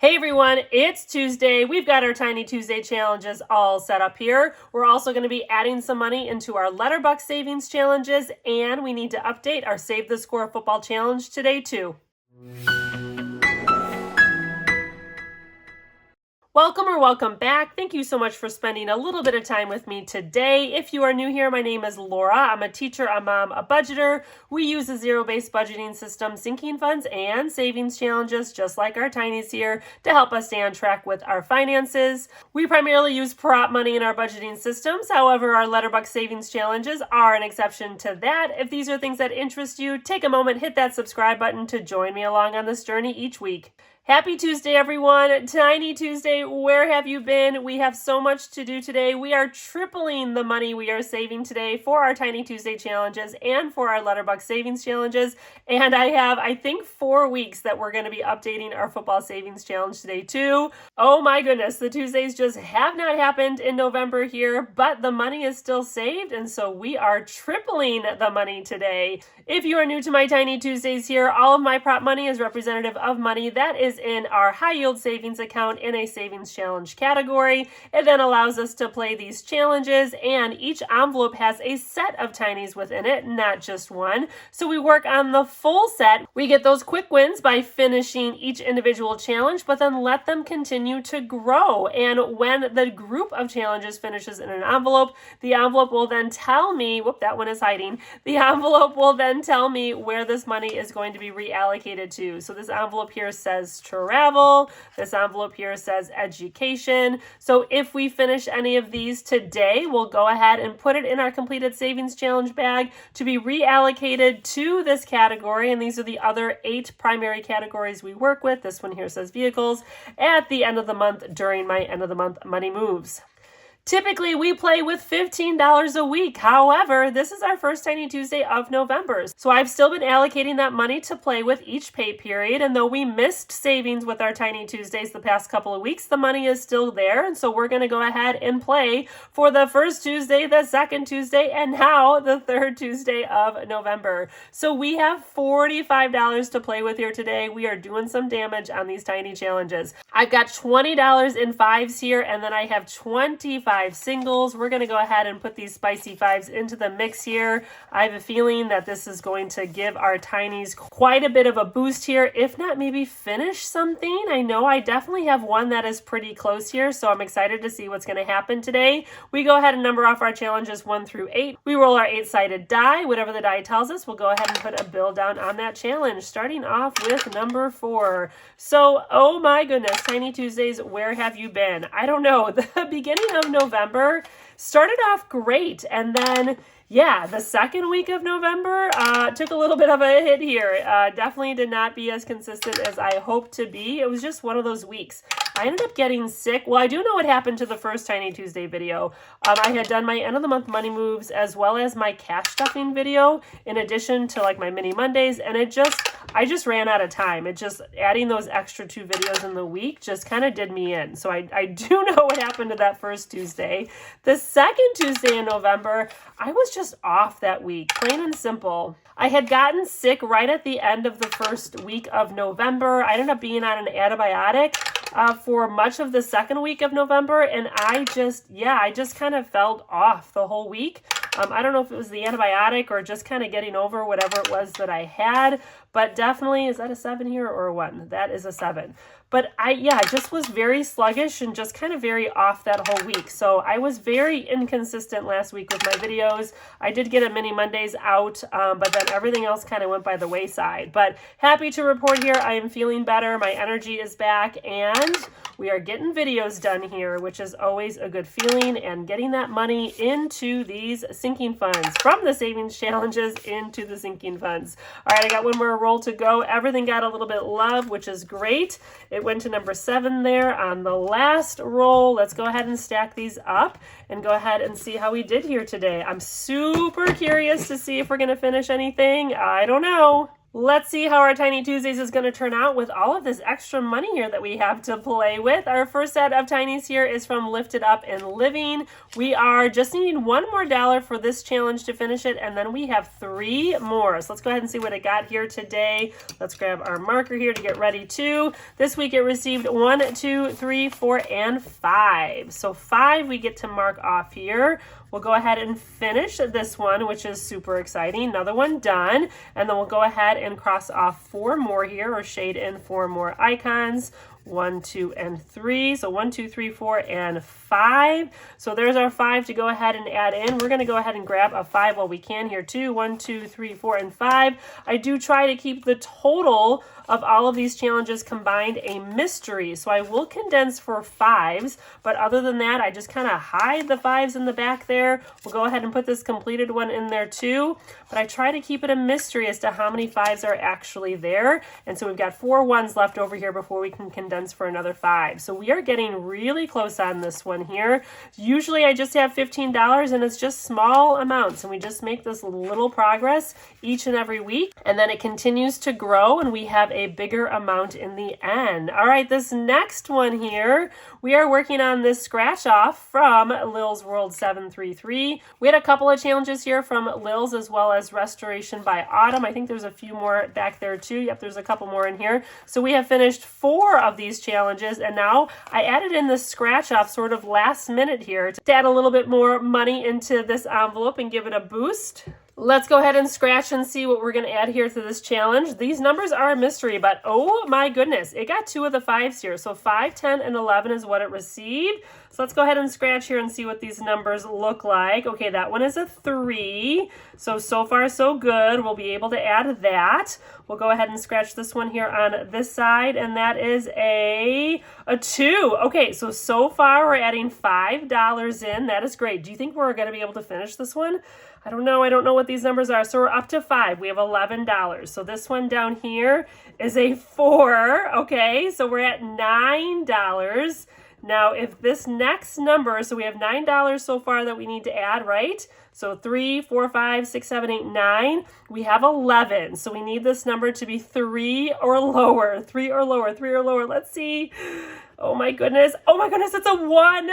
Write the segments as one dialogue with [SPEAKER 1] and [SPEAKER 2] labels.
[SPEAKER 1] Hey everyone, it's Tuesday. We've got our Tiny Tuesday challenges all set up here. We're also going to be adding some money into our Letterbox savings challenges, and we need to update our Save the Score football challenge today too. Welcome back. Thank you so much for spending a little bit of time with me today. If you are new here, my name is Laura. I'm a teacher, a mom, a budgeter. We use a zero-based budgeting system, sinking funds, and savings challenges, just like our Tinies here, to help us stay on track with our finances. We primarily use prop money in our budgeting systems. However, our Letterbox savings challenges are an exception to that. If these are things that interest you, take a moment, hit that subscribe button to join me along on this journey each week. Happy Tuesday, everyone. Tiny Tuesday, where have you been? We have so much to do today. We are tripling the money we are saving today for our Tiny Tuesday challenges and for our Letterbox savings challenges. And I have, I think, 4 weeks that we're going to be updating our football savings challenge today too. Oh my goodness, the Tuesdays just have not happened in November here, but the money is still saved. And so we are tripling the money today. If you are new to my Tiny Tuesdays here, all of my prop money is representative of money that is in our high yield savings account in a savings challenge category. It then allows us to play these challenges, and each envelope has a set of tinies within it, not just one. So we work on the full set. We get those quick wins by finishing each individual challenge, but then let them continue to grow. And when the group of challenges finishes in an envelope, the envelope will then tell me, whoop, that one is hiding. The envelope will then tell me where this money is going to be reallocated to. So this envelope here says travel. This envelope here says education. So if we finish any of these today, we'll go ahead and put it in our completed savings challenge bag to be reallocated to this category. And these are the other 8 primary categories we work with. This one here says vehicles at the end of the month during my end of the month money moves. Typically, we play with $15 a week. However, this is our first Tiny Tuesday of November. So I've still been allocating that money to play with each pay period. And though we missed savings with our Tiny Tuesdays the past couple of weeks, the money is still there. And so we're going to go ahead and play for the first Tuesday, the second Tuesday, and now the third Tuesday of November. So we have $45 to play with here today. We are doing some damage on these tiny challenges. I've got $20 in fives here, and then I have 25 singles. We're going to go ahead and put these spicy fives into the mix here. I have a feeling that this is going to give our tinies quite a bit of a boost here, if not maybe finish something. I know I definitely have one that is pretty close here, so I'm excited to see what's going to happen today. We go ahead and number off our challenges 1 through 8. We roll our 8-sided die. Whatever the die tells us, we'll go ahead and put a bill down on that challenge, starting off with number 4. So, oh my goodness, Tiny Tuesdays, where have you been? I don't know. The beginning of November started off great, and then the second week of November took a little bit of a hit here. Definitely did not be as consistent as I hoped to be. It was just one of those weeks. I ended up getting sick. Well, I do know what happened to the first Tiny Tuesday video. I had done my end of the month money moves as well as my cash stuffing video in addition to like my mini Mondays, and I just ran out of time. It just, adding those extra 2 videos in the week just kind of did me in. So I do know what happened to that first Tuesday. The second Tuesday in November, I was just off that week, plain and simple. I had gotten sick right at the end of the first week of November. I ended up being on an antibiotic for much of the second week of November, and I just kind of felt off the whole week. I don't know if it was the antibiotic or just kind of getting over whatever it was that I had, but definitely, is that a 7 here or a 1? That is a 7. But I just was very sluggish and just kind of very off that whole week. So I was very inconsistent last week with my videos. I did get a mini Mondays out, but then everything else kind of went by the wayside. But happy to report here, I am feeling better. My energy is back, and we are getting videos done here, which is always a good feeling, and getting that money into these sinking funds, from the savings challenges into the sinking funds. All right, I got one more roll to go. Everything got a little bit love, which is great. It went to number 7 there on the last roll. Let's go ahead and stack these up and go ahead and see how we did here today. I'm super curious to see if we're going to finish anything. I don't know. Let's see how our Tiny Tuesdays is going to turn out with all of this extra money here that we have to play with. Our first set of Tinies here is from Lift It Up and Living. We are just needing one more dollar for this challenge to finish it, and then we have 3 more. So let's go ahead and see what I got here today. Let's grab our marker here to get ready too. This week it received 1, 2, 3, 4, and 5. So 5 we get to mark off here. We'll go ahead and finish this one, which is super exciting. Another one done. And then we'll go ahead and cross off 4 more here, or shade in 4 more icons. 1, 2, and 3. So 1, 2, 3, 4, and 5. So there's our 5 to go ahead and add in. We're going to go ahead and grab a 5 while we can here too. 1, 2, 3, 4, and 5. I do try to keep the total of all of these challenges combined a mystery. So I will condense for 5s, but other than that, I just kind of hide the 5s in the back there. We'll go ahead and put this completed one in there too, but I try to keep it a mystery as to how many 5s are actually there. And so we've got 4 1s left over here before we can condense for another 5. So we are getting really close on this one here. Usually I just have $15 and it's just small amounts, and we just make this little progress each and every week, and then it continues to grow and we have a bigger amount in the end. All right, this next one here, we are working on this scratch off from Lil's World 733. We had a couple of challenges here from Lil's as well as Restoration by Autumn. I think there's a few more back there too. Yep, there's a couple more in here. So we have finished 4 of these challenges, and now I added in the scratch off sort of last minute here to add a little bit more money into this envelope and give it a boost. Let's go ahead and scratch and see what we're going to add here to this challenge. These numbers are a mystery, but oh my goodness, it got 2 of the 5s here. So 5, 10, and 11 is what it received. So let's go ahead and scratch here and see what these numbers look like. Okay, that one is a 3. So far so good. We'll be able to add that. We'll go ahead and scratch this one here on this side, and that is a 2. Okay, so far we're adding $5 in. That is great. Do you think we're going to be able to finish this one? I don't know what these numbers are. So we're up to 5. We have $11. So this one down here is a 4. Okay, so we're at $9. Now, if this next number, so we have $9 so far that we need to add, right? So 3, 4, 5, 6, 7, 8, 9. We have 11. So we need this number to be 3 or lower. 3 or lower. 3 or lower. Let's see. Oh my goodness. Oh my goodness, it's a 1.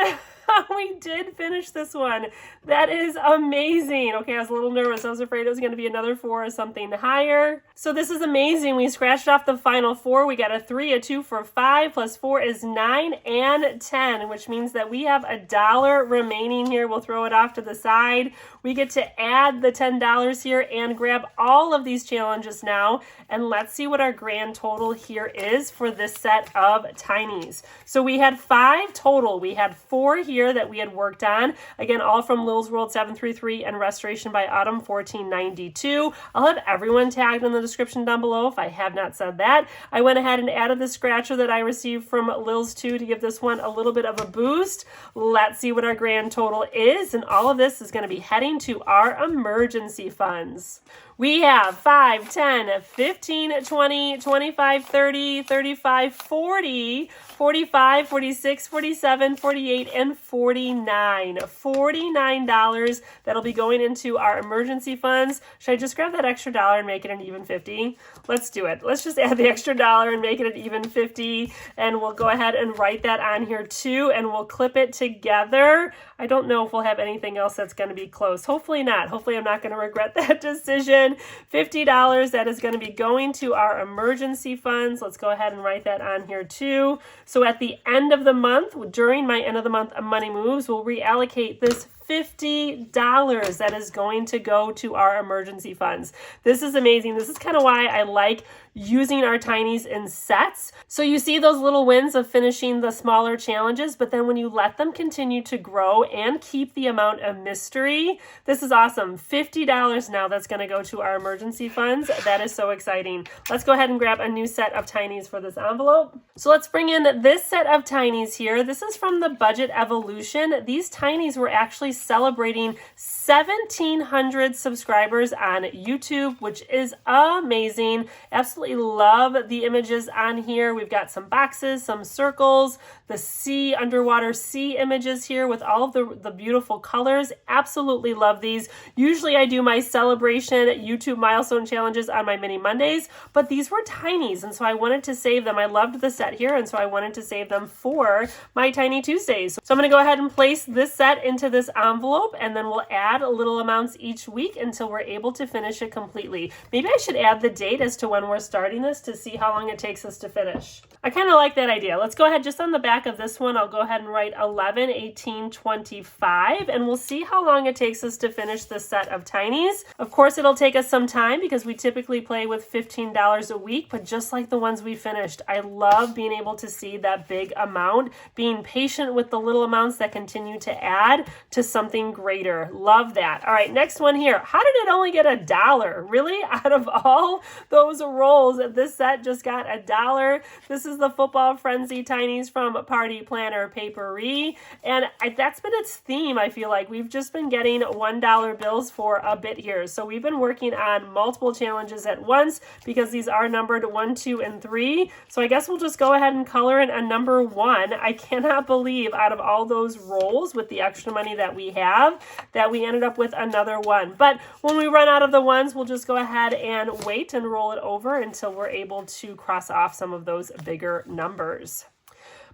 [SPEAKER 1] We did finish this one. That is amazing. Okay, I was a little nervous. I was afraid it was going to be another 4 or something higher. So this is amazing. We scratched off the final 4. We got a 3, a 2 for 5, plus 4 is 9 and 10, which means that we have $1 remaining here. We'll throw it off to the side. We get to add the $10 here and grab all of these challenges now. And let's see what our grand total here is for this set of Tinies. So we had 5 total. We had 4 here that we had worked on. Again, all from Lil's World 733 and Restoration by Autumn 1492. I'll have everyone tagged in the description down below if I have not said that. I went ahead and added the scratcher that I received from Lil's 2 to give this one a little bit of a boost. Let's see what our grand total is, and all of this is going to be heading to our emergency funds. We have 5, 10, 15, 20, 25, 30, 35, 40, 45, 46, 47, 48, and 49. $49 that'll be going into our emergency funds. Should I just grab that extra dollar and make it an even 50? Let's do it. Let's just add the extra dollar and make it an even 50. And we'll go ahead and write that on here too, and we'll clip it together. I don't know if we'll have anything else that's going to be close. Hopefully not. Hopefully I'm not going to regret that decision. $50 that is going to be going to our emergency funds. Let's go ahead and write that on here too. So at the end of the month, during my end of the month money moves, we'll reallocate this $50 that is going to go to our emergency funds. This is amazing. This is kind of why I like using our Tinies in sets. So you see those little wins of finishing the smaller challenges, but then when you let them continue to grow and keep the amount of mystery, this is awesome. $50 now that's going to go to our emergency funds. That is so exciting. Let's go ahead and grab a new set of Tinies for this envelope. So let's bring in this set of Tinies here. This is from the Budget Evolution. These Tinies were actually celebrating 1,700 subscribers on YouTube, which is amazing. Absolutely love the images on here. We've got some boxes, some circles, the sea, underwater sea images here with all of the beautiful colors. Absolutely love these. Usually I do my celebration YouTube milestone challenges on my mini Mondays, but these were tinies, and so I wanted to save them. I loved the set here, and so I wanted to save them for my Tiny Tuesdays. So I'm going to go ahead and place this set into this envelope, and then we'll add little amounts each week until we're able to finish it completely. Maybe I should add the date as to when we're starting this to see how long it takes us to finish. I kind of like that idea. Let's go ahead, just on the back of this one, I'll go ahead and write 11/18/25, and we'll see how long it takes us to finish this set of tinies. Of course, it'll take us some time because we typically play with $15 a week, but just like the ones we finished, I love being able to see that big amount, being patient with the little amounts that continue to add to something greater. Love that. All right, next one here. How did it only get $1? Really? Out of all those rolls, this set just got $1. This is the Football Frenzy Tinies from Party Planner Papery, and that's been its theme. I feel like we've just been getting $1 bills for a bit here. So we've been working on multiple challenges at once because these are numbered 1, 2, and 3. So I guess we'll just go ahead and color in a number 1. I cannot believe out of all those rolls with the extra money that we have that we ended up with another 1. But when we run out of the ones, we'll just go ahead and wait and roll it over until we're able to cross off some of those bigger numbers.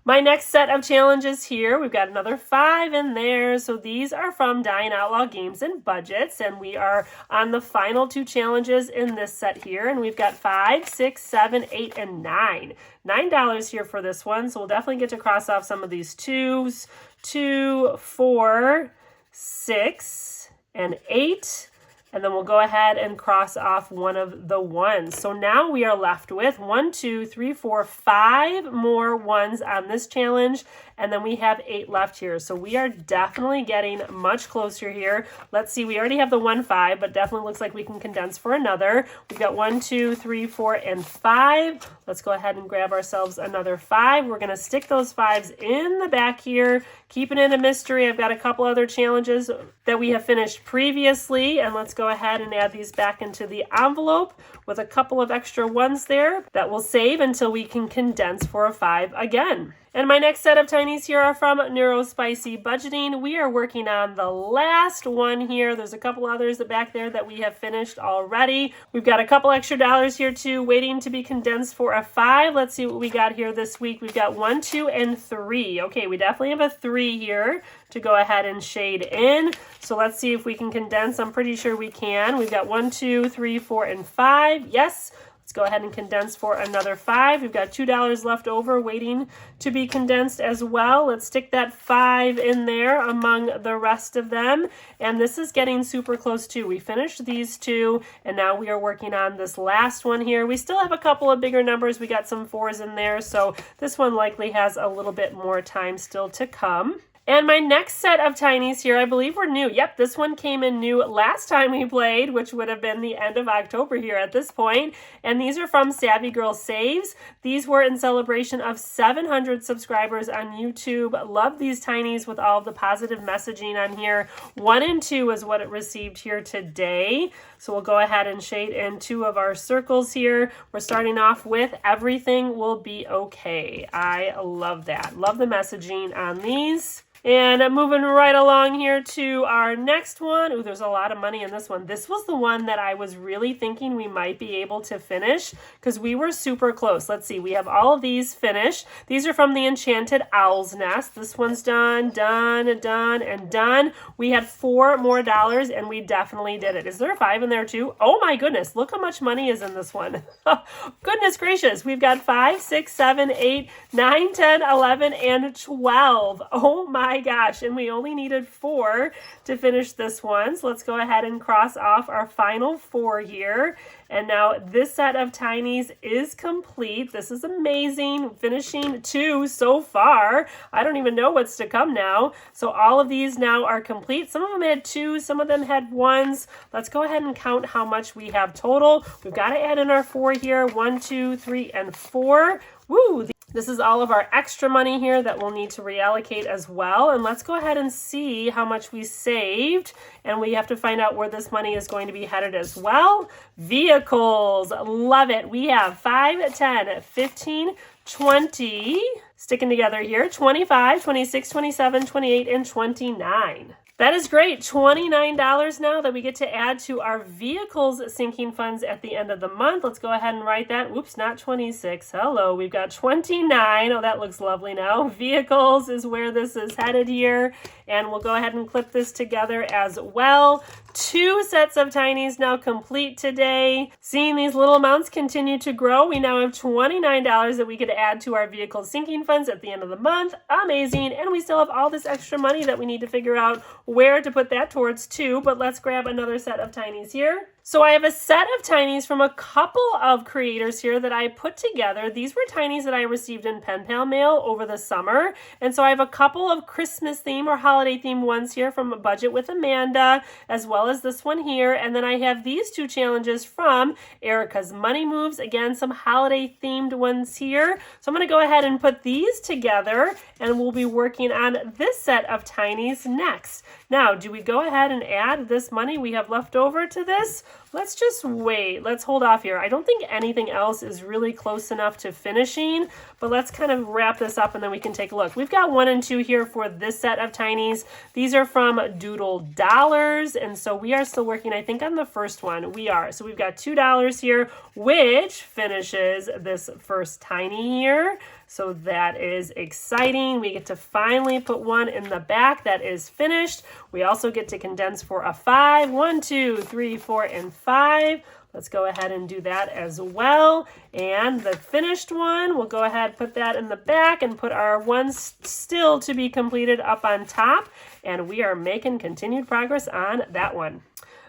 [SPEAKER 1] My next set of challenges here, we've got another 5 in there. So these are from Dying Outlaw Games and Budgets, and we are on the final 2 challenges in this set here. And we've got 5, 6, 7, 8, and 9. $9 here for this one. So we'll definitely get to cross off some of these 2s. 2, 4, 6, and 8. And then we'll go ahead and cross off one of the 1s. So now we are left with 1, 2, 3, 4, 5 more 1s on this challenge. And then we have 8 left here. So we are definitely getting much closer here. Let's see, we already have the 1, 5, but definitely looks like we can condense for another. We've got 1, 2, 3, 4, and 5. Let's go ahead and grab ourselves another 5. We're going to stick those 5s in the back here, keeping it a mystery. I've got a couple other challenges that we have finished previously, and let's go ahead and add these back into the envelope with a couple of extra 1s there that will save until we can condense for a 5 again. And my next set of tinies here are from Neurospicy Budgeting. We are working on the last one here. There's a couple others back there that we have finished already. We've got a couple extra dollars here too, waiting to be condensed for a 5. Let's see what we got here this week. We've got 1, 2, and 3. Okay, we definitely have a 3 here to go ahead and shade in. So let's see if we can condense. I'm pretty sure we can. We've got 1, 2, 3, 4, and 5. Yes. Let's go ahead and condense for another 5. We've got $2 left over waiting to be condensed as well. Let's stick that 5 in there among the rest of them. And this is getting super close too. We finished these 2, and now we are working on this last one here. We still have a couple of bigger numbers. We got some 4s in there, so this one likely has a little bit more time still to come. And my next set of tinies here, I believe were new. Yep, this one came in new last time we played, which would have been the end of October here at this point. And these are from Savvy Girl Saves. These were in celebration of 700 subscribers on YouTube. Love these tinies with all of the positive messaging on here. 1 and 2 is what it received here today. So we'll go ahead and shade in 2 of our circles here. We're starting off with everything will be okay. I love that. Love the messaging on these. And moving right along here to our next one. Ooh, there's a lot of money in this one. This was the one that I was really thinking we might be able to finish because we were super close. Let's see, we have all of these finished. These are from the Enchanted Owl's Nest. This one's done, done, done, and done. We had $4 more and we definitely did it. Is there a 5 in there too? Oh my goodness, look how much money is in this one. Goodness gracious, we've got 5, 6, 7, 8, 9, 10, 11, and 12. Oh my gosh, and we only needed 4 to finish this one. So let's go ahead and cross off our final 4 here. And now this set of tinies is complete. This is amazing. Finishing 2 so far. I don't even know what's to come now. So all of these now are complete. Some of them had 2, some of them had 1s. Let's go ahead and count how much we have total. We've got to add in our 4 here. 1, 2, 3, and 4. Woo! This is all of our extra money here that we'll need to reallocate as well. And let's go ahead and see how much we saved. And we have to find out where this money is going to be headed as well. Vehicles, love it. We have 5, 10, 15, 20, sticking together here, 25, 26, 27, 28, and 29. That is great. $29 now that we get to add to our vehicles sinking funds at the end of the month. Let's go ahead and write that. Oops, not 26. Hello, we've got 29. Oh, that looks lovely now. Vehicles is where this is headed here. And we'll go ahead and clip this together as well. 2 sets of tinies now complete today. Seeing these little amounts continue to grow, we now have $29 that we could add to our vehicle sinking funds at the end of the month. Amazing. And we still have all this extra money that we need to figure out where to put that towards too. But let's grab another set of tinies here. So I have a set of tinies from a couple of creators here that I put together. These were tinies that I received in pen pal mail over the summer. And so I have a couple of Christmas theme or holiday theme ones here from A Budget with Amanda, as well as this one here. And then I have these 2 challenges from Erica's Money Moves. Again, some holiday themed ones here. So I'm going to go ahead and put these together and we'll be working on this set of tinies next. Now, do we go ahead and add this money we have left over to this? Let's just wait. Let's hold off here. I don't think anything else is really close enough to finishing, but let's kind of wrap this up and then we can take a look. We've got 1 and 2 here for this set of tinies. These are from Doodle Dollars, and so we are still working, I think, on the first one. We are. So we've got $2 here, which finishes this first tiny here. So that is exciting. We get to finally put one in the back that is finished. We also get to condense for a 5. 1, 2, 3, 4, and 5. Let's go ahead and do that as well. And the finished one, we'll go ahead, put that in the back and put our ones still to be completed up on top. And we are making continued progress on that one.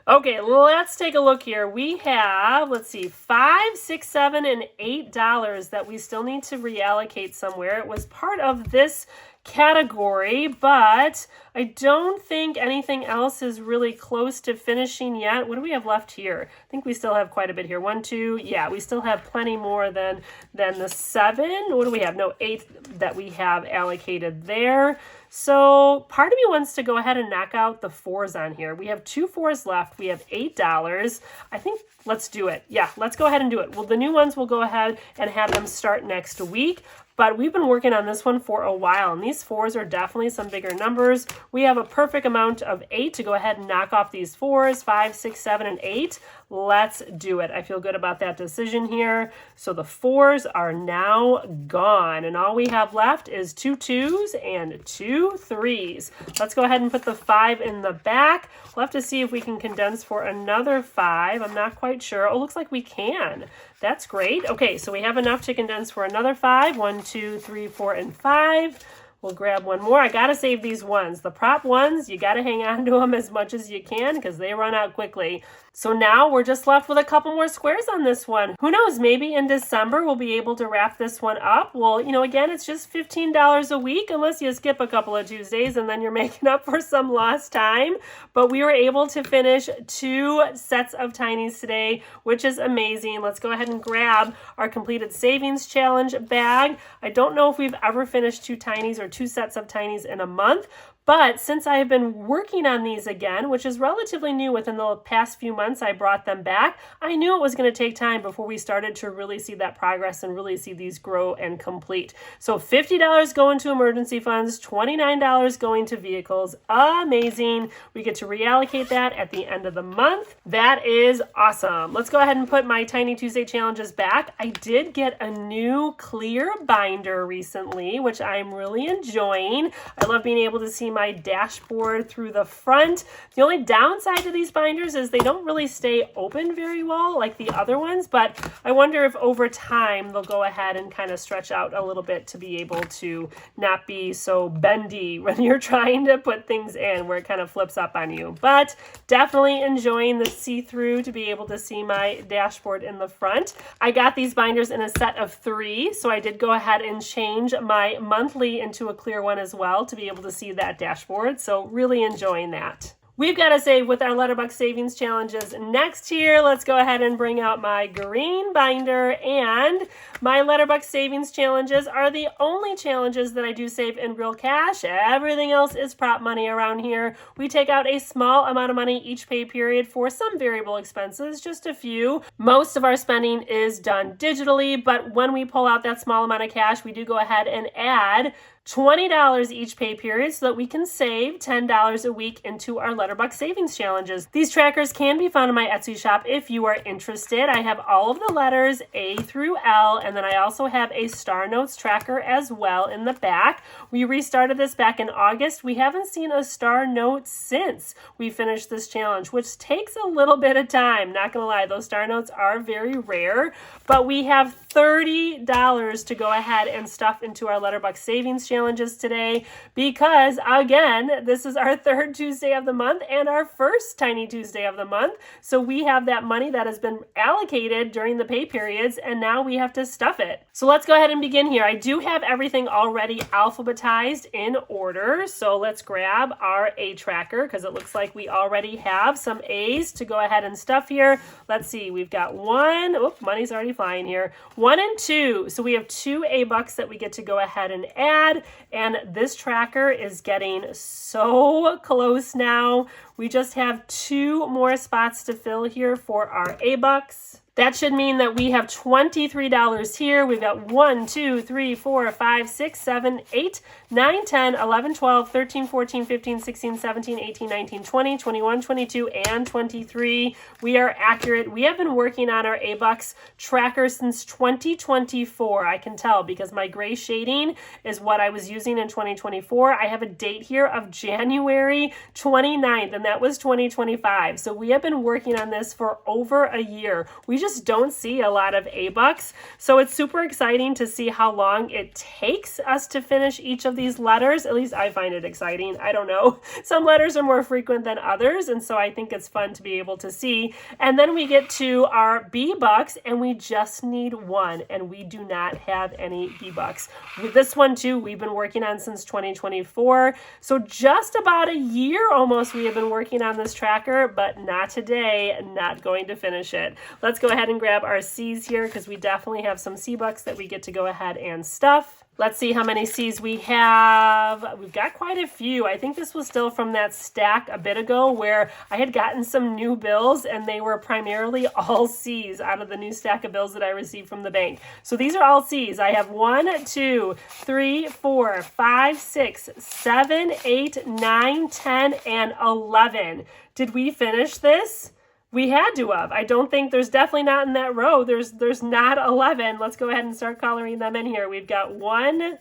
[SPEAKER 1] Okay, let's take a look here. We have, let's see, $5, $6, $7, and $8 that we still need to reallocate somewhere. It was part of this category, but I don't think anything else is really close to finishing yet. What do we have left here? I think we still have quite a bit here. 1, 2, yeah, we still have plenty more than the 7. What do we have? No, 8 that we have allocated there. So part of me wants to go ahead and knock out the 4s on here. We have 2 4s left. We have $8. I think let's do it. Yeah, let's go ahead and do it. Well, the new ones we'll go ahead and have them start next week. But we've been working on this one for a while, and these 4s are definitely some bigger numbers. We have a perfect amount of 8 to go ahead and knock off these 4s, 5, 6, 7, and 8. Let's do it. I feel good about that decision here. So the 4s are now gone, and all we have left is 2 2s and 2 3s. Let's go ahead and put the 5 in the back. We'll have to see if we can condense for another 5. I'm not quite sure. Oh, looks like we can. That's great. Okay, so we have enough to condense for another 5. 1, 2, 3, 4, and 5. We'll grab one more. I got to save these ones. The prop ones, you got to hang on to them as much as you can because they run out quickly. So now we're just left with a couple more squares on this one. Who knows, maybe in December we'll be able to wrap this one up. Well, you know, again, it's just $15 a week unless you skip a couple of Tuesdays and then you're making up for some lost time. But we were able to finish 2 sets of tinies today, which is amazing. Let's go ahead and grab our completed savings challenge bag. I don't know if we've ever finished 2 tinies or 2 sets of tinies in a month, but since I have been working on these again, which is relatively new within the past few months, I brought them back. I knew it was going to take time before we started to really see that progress and really see these grow and complete. So $50 going to emergency funds, $29 going to vehicles. Amazing. We get to reallocate that at the end of the month. That is awesome. Let's go ahead and put my Tiny Tuesday challenges back. I did get a new clear binder recently, which I'm really enjoying. I love being able to see my dashboard through the front. The only downside to these binders is they don't really stay open very well like the other ones, but I wonder if over time they'll go ahead and kind of stretch out a little bit to be able to not be so bendy when you're trying to put things in where it kind of flips up on you. But definitely enjoying the see-through to be able to see my dashboard in the front. I got these binders in a set of 3, so I did go ahead and change my monthly into a clear one as well to be able to see that dashboard. So really enjoying that. We've got to save with our Letterbox savings challenges next here. Let's go ahead and bring out my green binder, and my Letterbox savings challenges are the only challenges that I do save in real cash. Everything else is prop money around here. We take out a small amount of money each pay period for some variable expenses, just a few. Most of our spending is done digitally, but when we pull out that small amount of cash, we do go ahead and add $20 each pay period so that we can save $10 a week into our Letterbox savings challenges. These trackers can be found in my Etsy shop if you are interested. I have all of the letters A through L, and then I also have a Star Notes tracker as well in the back. We restarted this back in August. We haven't seen a Star Note since we finished this challenge, which takes a little bit of time. Not gonna lie, those Star Notes are very rare, but we have $30 to go ahead and stuff into our Letterbox savings challenges today because, again, this is our third Tuesday of the month and our first Tiny Tuesday of the month. So we have that money that has been allocated during the pay periods, and now we have to stuff it. So let's go ahead and begin here. I do have everything already alphabetized in order. So let's grab our A tracker because it looks like we already have some A's to go ahead and stuff here. Let's see, we've got one. Oh, money's already flying here. 1 and 2. So we have 2 A-bucks that we get to go ahead and add. And this tracker is getting so close now. We just have 2 more spots to fill here for our A-bucks. That should mean that we have $23 here. We've got 1, 2, 3, 4, 5, 6, 7, 8, 9, 10, 11, 12, 13, 14, 15, 16, 17, 18, 19, 20, 21, 22, and 23. We are accurate. We have been working on our A-Bucks tracker since 2024. I can tell because my gray shading is what I was using in 2024. I have a date here of January 29th, and that was 2025. So we have been working on this for over a year. We just don't see a lot of A-Bucks. So it's super exciting to see how long it takes us to finish each of these letters. At least I find it exciting. I don't know. Some letters are more frequent than others, and so I think it's fun to be able to see. And then we get to our B-Bucks, and we just need 1, and we do not have any B-Bucks. With this one, too, we've been working on since 2024. So just about a year almost we have been working on this tracker, but not today, not going to finish it. Let's go ahead and grab our C's here because we definitely have some C-Bucks that we get to go ahead and stuff. Let's see how many C's we have. We've got quite a few. I think this was still from that stack a bit ago where I had gotten some new bills and they were primarily all C's out of the new stack of bills that I received from the bank. So these are all C's. I have 1, 2, 3, 4, 5, 6, 7, 8, 9, 10, and 11. Did we finish this? We had to have. I don't think there's definitely not in that row. There's not 11. Let's go ahead and start coloring them in here. We've got 1,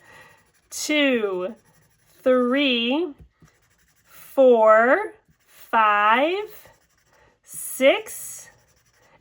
[SPEAKER 1] 2, 3, 4, 5, 6,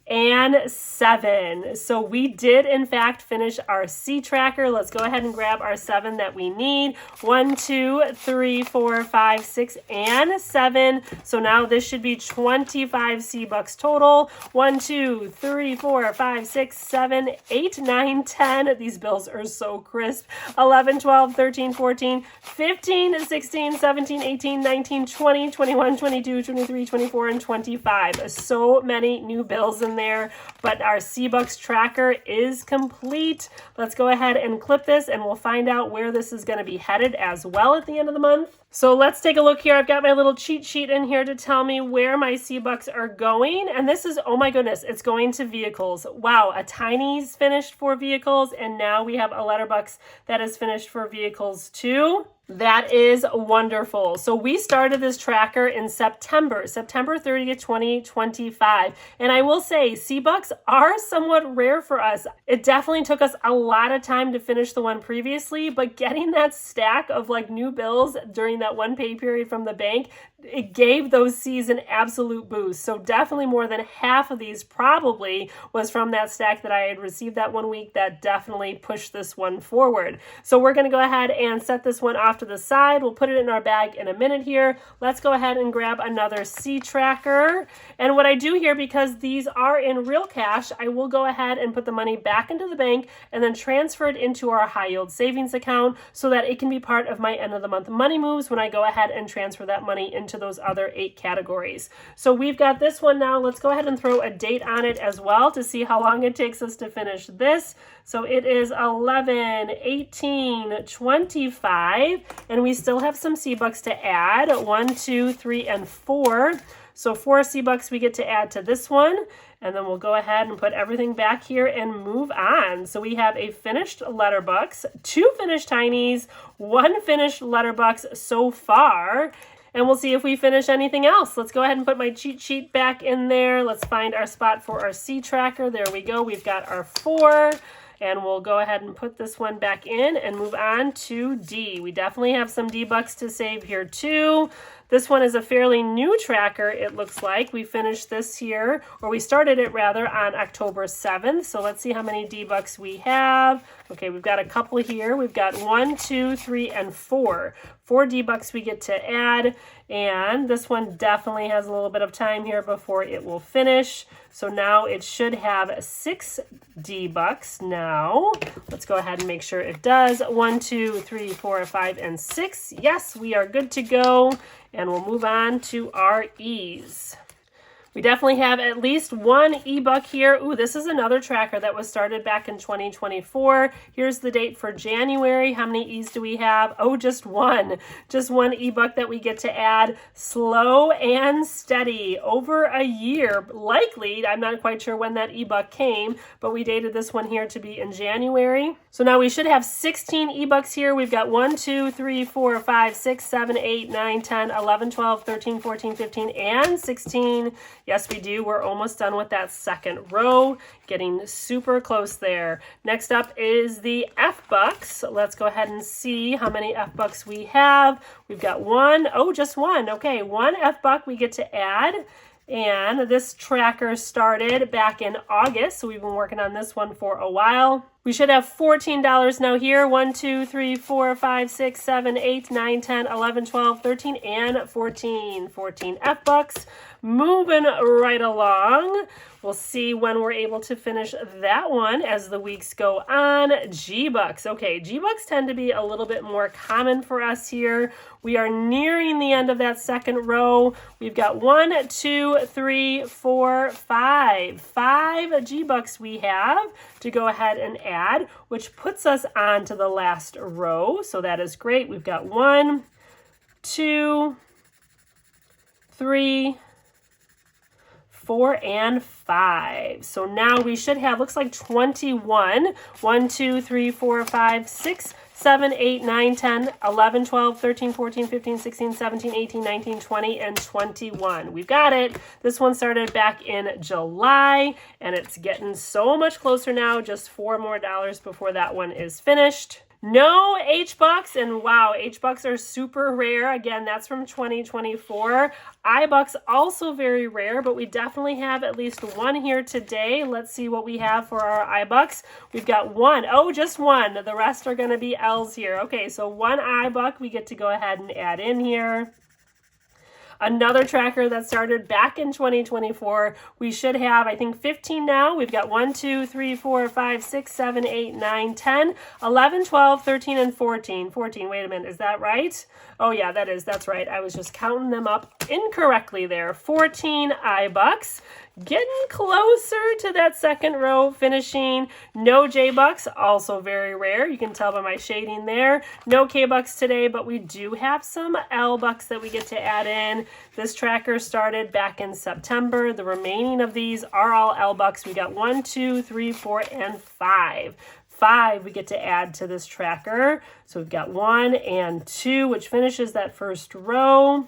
[SPEAKER 1] and 7. So we did in fact finish our C tracker. Let's go ahead and grab our 7 that we need. 1, 2, 3, 4, 5, 6, and 7. So now this should be 25 C-Bucks total. 1, 2, 3, 4, 5, 6, 7, 8, 9, 10. These bills are so crisp. 11, 12, 13, 14, 15, 16, 17, 18, 19, 20, 21, 22, 23, 24, and 25. So many new bills in there, but our C-Bucks tracker is complete. Let's go ahead and clip this and we'll find out where this is going to be headed as well at the end of the month. So let's take a look here. I've got my little cheat sheet in here to tell me where my C-Bucks are going. And this is, oh my goodness, it's going to vehicles. Wow, a Tiny's finished for vehicles, and now we have a Letterbox that is finished for vehicles too. That is wonderful. So we started this tracker in September 30th, 2025. And I will say C-Bucks are somewhat rare for us. It definitely took us a lot of time to finish the one previously, but getting that stack of like new bills during that one pay period from the bank, it gave those C's an absolute boost. So definitely more than half of these probably was from that stack that I had received that one week that definitely pushed this one forward. So we're going to go ahead and set this one off off to the side. We'll put it in our bag in a minute here. Let's go ahead and grab another C tracker. And what I do here, because these are in real cash, I will go ahead and put the money back into the bank and then transfer it into our high yield savings account so that it can be part of my end of the month money moves when I go ahead and transfer that money into those other 8 categories. So we've got this one now. Let's go ahead and throw a date on it as well to see how long it takes us to finish this. So it is 11/18/25, and we still have some C-Bucks to add, 1, 2, 3, and 4. So 4 C-Bucks we get to add to this one, and then we'll go ahead and put everything back here and move on. So we have a finished Letterbox, 2 finished Tinies, 1 finished Letterbox so far, and we'll see if we finish anything else. Let's go ahead and put my cheat sheet back in there. Let's find our spot for our C tracker. There we go. We've got our 4. And we'll go ahead and put this one back in and move on to D. We definitely have some D-Bucks to save here too. This one is a fairly new tracker, it looks like. We finished this here, or we started it rather, on October 7th. So let's see how many D-Bucks we have. Okay, we've got a couple here. We've got 1, 2, 3, and 4. 4 D-Bucks we get to add, and this one definitely has a little bit of time here before it will finish. So now it should have 6 D-Bucks now. Let's go ahead and make sure it does. 1, 2, 3, 4, 5, and 6. Yes, we are good to go. And we'll move on to our E's. We definitely have at least 1 E-Buck here. Ooh, this is another tracker that was started back in 2024. Here's the date for January. How many E's do we have? Oh, just 1. Just 1 E-Buck that we get to add. Slow and steady. Over a year. Likely, I'm not quite sure when that E-Buck came, but we dated this one here to be in January. So now we should have 16 E-Bucks here. We've got 1, 2, 3, 4, 5, 6, 7, 8, 9, 10, 11, 12, 13, 14, 15, and 16. Yes, we do. We're almost done with that second row. Getting super close there. Next up is the F-Bucks. Let's go ahead and see how many F-Bucks we have. We've got 1. Oh, just 1. Okay, 1 F-Buck we get to add. And this tracker started back in August, so we've been working on this one for a while. We should have $14 now here. 1, 2, 3, 4, 5, 6, 7, 8, 9, 10, 11, 12, 13, and 14. 14 F-Bucks. Moving right along. We'll see when we're able to finish that one as the weeks go on. G-Bucks. Okay, G-Bucks tend to be a little bit more common for us here. We are nearing the end of that second row. We've got 1, 2, 3, 4, 5. 5 G-Bucks we have to go ahead and add, which puts us on to the last row. So that is great. We've got 1, 2, 3, 4, and 5. So now we should have, looks like 21. 1, 2, 3, 4, 5, 6, 7, 8, 9, 10, 11, 12, 13, 14, 15, 16, 17, 18, 19, 20, and 21. We've got it. This one started back in July, and it's getting so much closer now. Just $4 more before that one is finished. No H-Bucks, and wow, H-Bucks are super rare. Again, that's from 2024. I-Bucks also very rare, but we definitely have at least 1 here today. Let's see what we have for our I-Bucks. We've got 1. Oh, just 1. The rest are going to be L's here. Okay, so 1 I-Buck we get to go ahead and add in here. Another tracker that started back in 2024. We should have, I think, 15 now. We've got 1, 2, 3, 4, 5, 6, 7, 8, 9, 10, 11, 12, 13, and 14. 14, wait a minute, is that right? Oh yeah, that's right. I was just counting them up incorrectly there. 14 I-Bucks. Getting closer to that second row, finishing. No J-Bucks, also very rare. You can tell by my shading there. No K-Bucks today, but we do have some L-Bucks that we get to add in. This tracker started back in September. The remaining of these are all L-Bucks. We got 1, 2, 3, 4, and 5. 5 we get to add to this tracker. So we've got 1 and 2, which finishes that first row.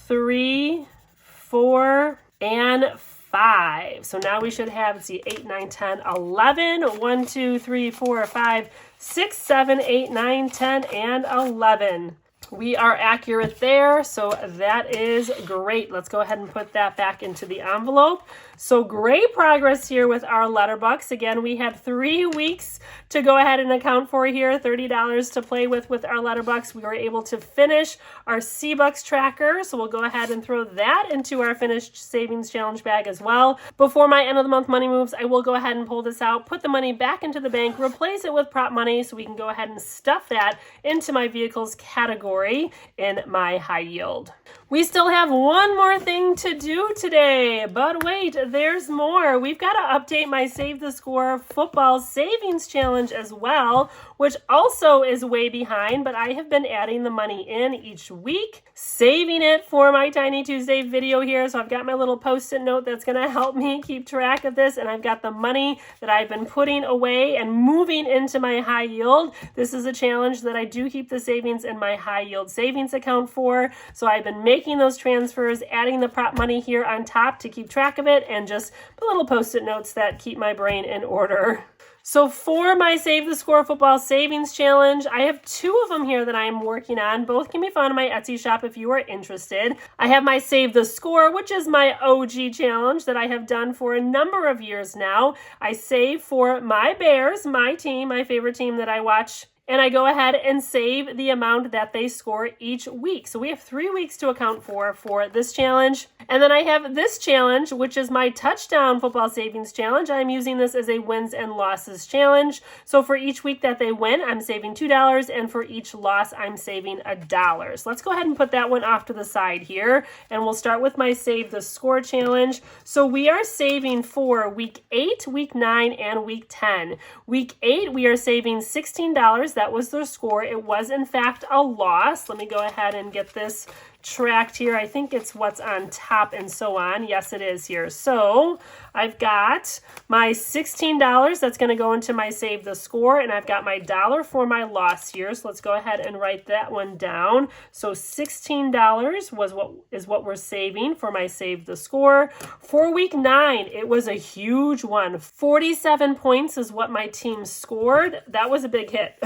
[SPEAKER 1] 3, 4, and 5. So now we should have, let's see, 8, 9, 10, 11. 1, 2, 3, 4, 5, 6, 7, 8, 9, 10, and 11. We are accurate there, so that is great. Let's go ahead and put that back into the envelope. So great progress here with our Letterbox. Again, we had 3 weeks to go ahead and account for here, $30 to play with our Letterbox. We were able to finish our C-Bucks tracker, so we'll go ahead and throw that into our finished savings challenge bag as well. Before my end of the month money moves, I will go ahead and pull this out, put the money back into the bank, replace it with prop money so we can go ahead and stuff that into my vehicles category in my high yield. We still have one more thing to do today, but wait, there's more. We've got to update my Save the Score football savings challenge as well, which also is way behind, but I have been adding the money in each week, saving it for my Tiny Tuesday video here. So I've got my little post-it note that's going to help me keep track of this, and I've got the money that I've been putting away and moving into my high yield. This is a challenge that I do keep the savings in my high yield savings account for, so I've been making those transfers, adding the prop money here on top to keep track of it, and just the little post-it notes that keep my brain in order. So for my Save the Score football savings challenge, I have 2 of them here that I'm working on. Both can be found in my Etsy shop if you are interested. I have my Save the Score, which is my OG challenge that I have done for a number of years now. I save for my Bears, my team, my favorite team that I watch, and I go ahead and save the amount that they score each week. So we have 3 weeks to account for this challenge. And then I have this challenge, which is my touchdown football savings challenge. I'm using this as a wins and losses challenge. So for each week that they win, I'm saving $2, and for each loss, I'm saving $1. So let's go ahead and put that one off to the side here, and we'll start with my Save the Score challenge. So we are saving for week 8, week 9, and week 10. Week 8, we are saving $16. That was their score. It was, in fact, a loss. Let me go ahead and get this tracked here. I think it's what's on top and so on. Yes, it is here. So I've got my $16 that's going to go into my Save the Score, and I've got my $1 for my loss here. So let's go ahead and write that one down. So $16 is what we're saving for my Save the Score. For week 9, it was a huge one. 47 points is what my team scored. That was a big hit.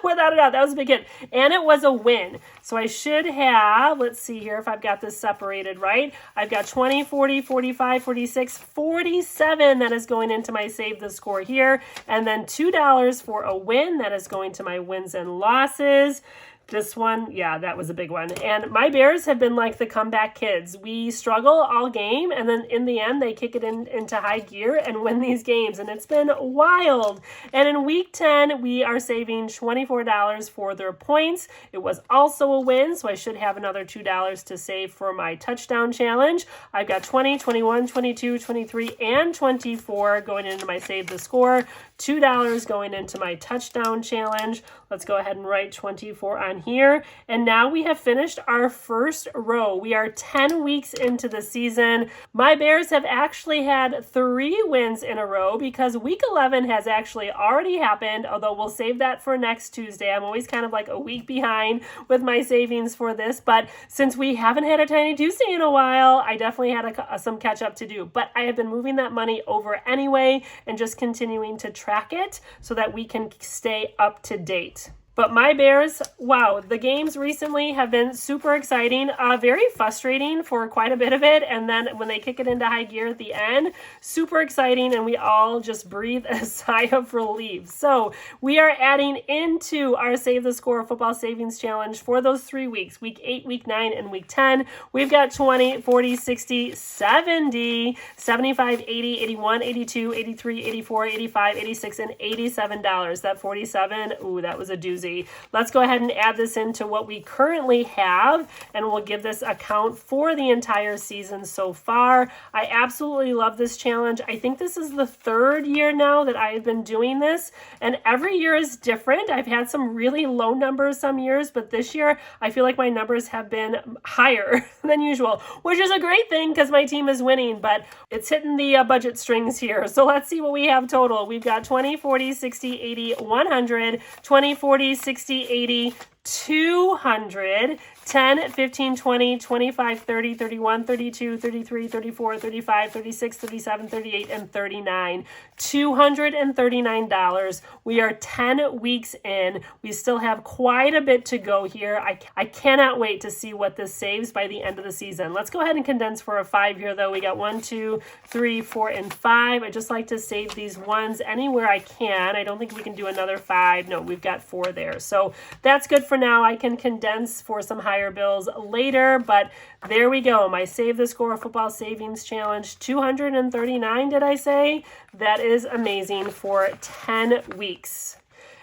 [SPEAKER 1] Without a doubt, that was a big hit. And it was a win. So I should have, let's see here if I've got this separated right. I've got 20, 40, 45, 46, 47 that is going into my Save the Score here. And then $2 for a win that is going to my wins and losses. This one, yeah, that was a big one. And my Bears have been like the comeback kids. We struggle all game, and then in the end, they kick it into high gear and win these games, and it's been wild. And in week 10, we are saving $24 for their points. It was also a win, so I should have another $2 to save for my touchdown challenge. I've got 20, 21, 22, 23, and 24 going into my Save the Score. $2 going into my touchdown challenge. Let's go ahead and write 24 on here. And now we have finished our first row. We are 10 weeks into the season. My Bears have actually had 3 wins in a row because week 11 has actually already happened, although we'll save that for next Tuesday. I'm always kind of like a week behind with my savings for this, but since we haven't had a Tiny Tuesday in a while, I definitely had some catch up to do. But I have been moving that money over anyway and just continuing to track it so that we can stay up to date. But my Bears, wow, the games recently have been super exciting, very frustrating for quite a bit of it. And then when they kick it into high gear at the end, super exciting. And we all just breathe a sigh of relief. So we are adding into our Save the Score football savings challenge for those 3 weeks, week 8, week 9, and week 10. We've got 20, 40, 60, 70, 75, 80, 81, 82, 83, 84, 85, 86, and $87. That 47, ooh, that was a doozy. Let's go ahead and add this into what we currently have, and we'll give this a count for the entire season so far. I absolutely love this challenge. I think this is the 3rd year now that I've been doing this, and every year is different. I've had some really low numbers some years, but this year I feel like my numbers have been higher than usual, which is a great thing because my team is winning, but it's hitting the budget strings here. So let's see what we have total. We've got 20, 40, 60, 80, 100, 20, 40, 60, 80, 200, 10, 15, 20, 25, 30, 31, 32, 33, 34, 35, 36, 37, 38, and 39. $239. We are 10 weeks in. We still have quite a bit to go here. I cannot wait to see what this saves by the end of the season. Let's go ahead and condense for a 5 here, though. We got 1, 2, 3, 4, and 5. I just like to save these ones anywhere I can. I don't think we can do another 5. No, we've got 4 there. So that's good for now. I can condense for some higher bills later, but there we go. My Save the Score Football Savings Challenge, 239, did I say? That is amazing for 10 weeks.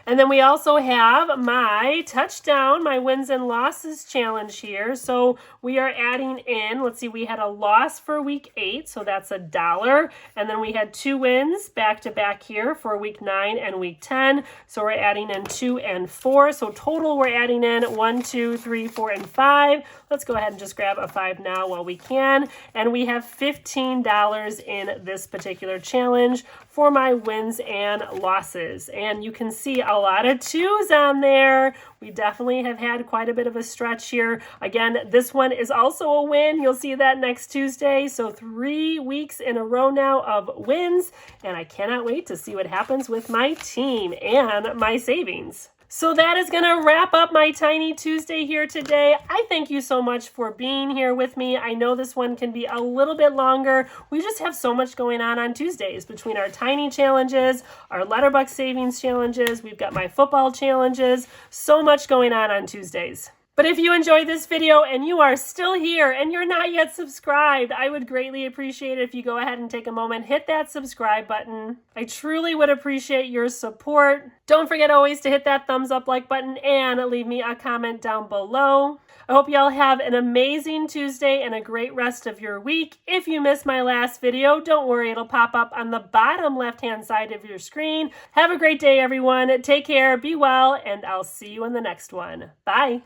[SPEAKER 1] And then we also have my touchdown, my wins and losses challenge here. So we are adding in, let's see, we had a loss for week 8, so that's $1. And then we had 2 wins back to back here for week 9 and week 10. So we're adding in 2 and 4. So total we're adding in 1, 2, 3, 4, and 5. Let's go ahead and just grab a 5 now while we can. And we have $15 in this particular challenge for my wins and losses. And you can see a lot of 2s on there. We definitely have had quite a bit of a stretch here. Again, this one is also a win. You'll see that next Tuesday. So 3 weeks in a row now of wins. And I cannot wait to see what happens with my team and my savings. So that is going to wrap up my Tiny Tuesday here today. I thank you so much for being here with me. I know this one can be a little bit longer. We just have so much going on Tuesdays between our Tiny challenges, our Letterbox savings challenges. We've got my football challenges. So much going on Tuesdays. But if you enjoyed this video and you are still here and you're not yet subscribed, I would greatly appreciate it if you go ahead and take a moment, hit that subscribe button. I truly would appreciate your support. Don't forget always to hit that thumbs up like button and leave me a comment down below. I hope y'all have an amazing Tuesday and a great rest of your week. If you missed my last video, don't worry, it'll pop up on the bottom left-hand side of your screen. Have a great day, everyone. Take care, be well, and I'll see you in the next one. Bye.